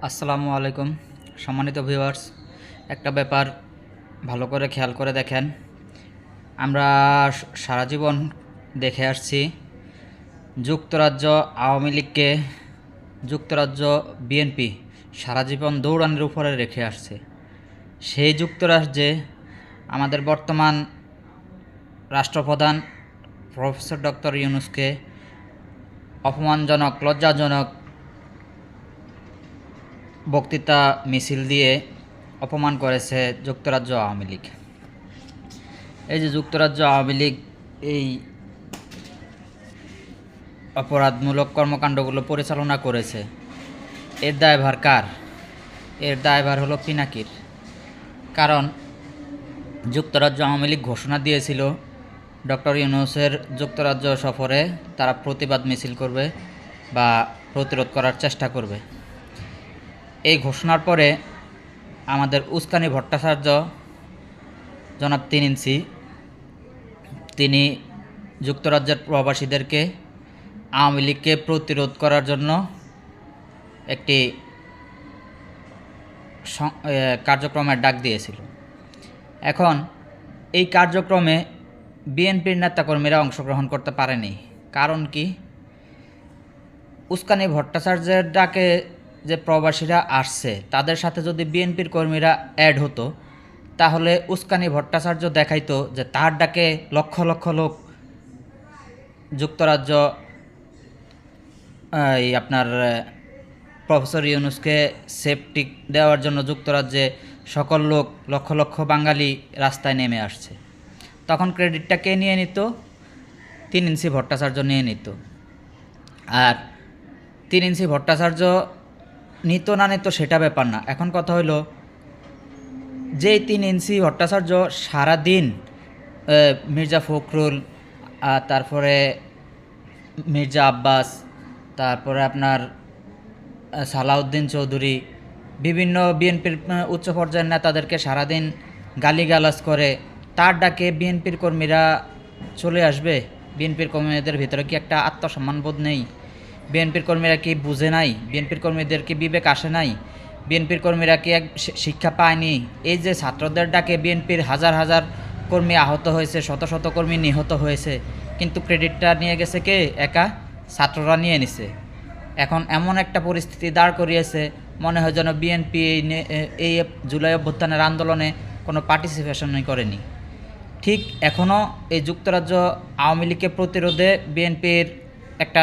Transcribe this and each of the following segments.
আসসালামু আলাইকুম সম্মানিত ভিউয়ার্স, একটা ব্যাপার ভালো করে খেয়াল করে দেখেন। আমরা সারা জীবন দেখে আসছি যুক্তরাজ্য আওয়ামী লীগকে, যুক্তরাজ্য বিএনপি সারা জীবন দৌড়ানোর উপরে রেখে আসছে। সেই যুক্তরাজ্যে আমাদের বর্তমান রাষ্ট্রপ্রধান প্রফেসর ডক্টর ইউনূসকে অপমানজনক, লজ্জাজনক বক্তৃতা মিছিল দিয়ে অপমান করেছে যুক্তরাজ্য আওয়ামী লীগ। এই যে যুক্তরাজ্য আওয়ামী লীগ এই অপরাধমূলক কর্মকাণ্ডগুলো পরিচালনা করেছে, এর দায়ভার কার? এর দায়ভার হলো পিনাকির। কারণ যুক্তরাজ্য আওয়ামী লীগ ঘোষণা দিয়েছিল ডক্টর ইউনূসের যুক্তরাজ্য সফরে তারা প্রতিবাদ মিছিল করবে বা প্রতিরোধ করার চেষ্টা করবে। এই ঘোষণার পরে আমাদের উস্কানি ভট্টাচার্য জনাব 3 ইঞ্চি তিনি যুক্তরাজ্যের প্রবাসীদেরকে আওয়ামী লীগকে প্রতিরোধ করার জন্য একটি কার্যক্রমের ডাক দিয়েছিল। এখন এই কার্যক্রমে বিএনপির নেতাকর্মীরা অংশগ্রহণ করতে পারেনি। কারণ কি? উস্কানি ভট্টাচার্যের ডাকে যে প্রবাসীরা আসছে তাদের সাথে যদি বিএনপির কর্মীরা অ্যাড হতো, তাহলে উস্কানি ভট্টাচার্য দেখাইতো যে তার ডাকে লক্ষ লক্ষ লোক যুক্তরাজ্য আপনার প্রফেসর ইউনূসকে সেফটি দেওয়ার জন্য যুক্তরাজ্যে সকল লোক লক্ষ লক্ষ বাঙালি রাস্তায় নেমে আসছে। তখন ক্রেডিটটা কে নিয়ে নিত? 3 ইঞ্চি ভট্টাচার্য নিয়ে নিত। আর 3 ইঞ্চি ভট্টাচার্য নিত না নিত সেটা ব্যাপার না। এখন কথা হলো, যেই 3 ইঞ্চি ভট্টাচার্য সারাদিন মির্জা ফখরুল, তারপরে মির্জা আব্বাস, তারপরে আপনার সালাউদ্দিন চৌধুরী, বিভিন্ন বিএনপির উচ্চ পর্যায়ের নেতাদেরকে সারাদিন গালিগালাজ করে, তার ডাকে বিএনপির কর্মীরা চলে আসবে? বিএনপির কর্মীদের ভিতরে কি একটা আত্মসম্মানবোধ নেই? বিএনপির কর্মীরা কি বুঝে নাই? বিএনপির কর্মীদের কি বিবেক আসে নাই? বিএনপির কর্মীরা কি এক শিক্ষা পায়নি? এই যে ছাত্রদের ডাকে বিএনপির হাজার হাজার কর্মী আহত হয়েছে, শত শত কর্মী নিহত হয়েছে, কিন্তু ক্রেডিটটা নিয়ে গেছে কে? একা ছাত্ররা নিয়ে নিছে। এখন এমন একটা পরিস্থিতি দাঁড় করিয়েছে, মনে হয় যেন বিএনপি এই জুলাই অভ্যুত্থানের আন্দোলনে কোনো পার্টিসিপেশনই করেনি। ঠিক এখনও এই যুক্তরাজ্য আওয়ামী লীগকে প্রতিরোধে বিএনপির একটা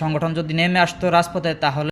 সংগঠন যদি নেমে আসতো রাজপথে, তাহলে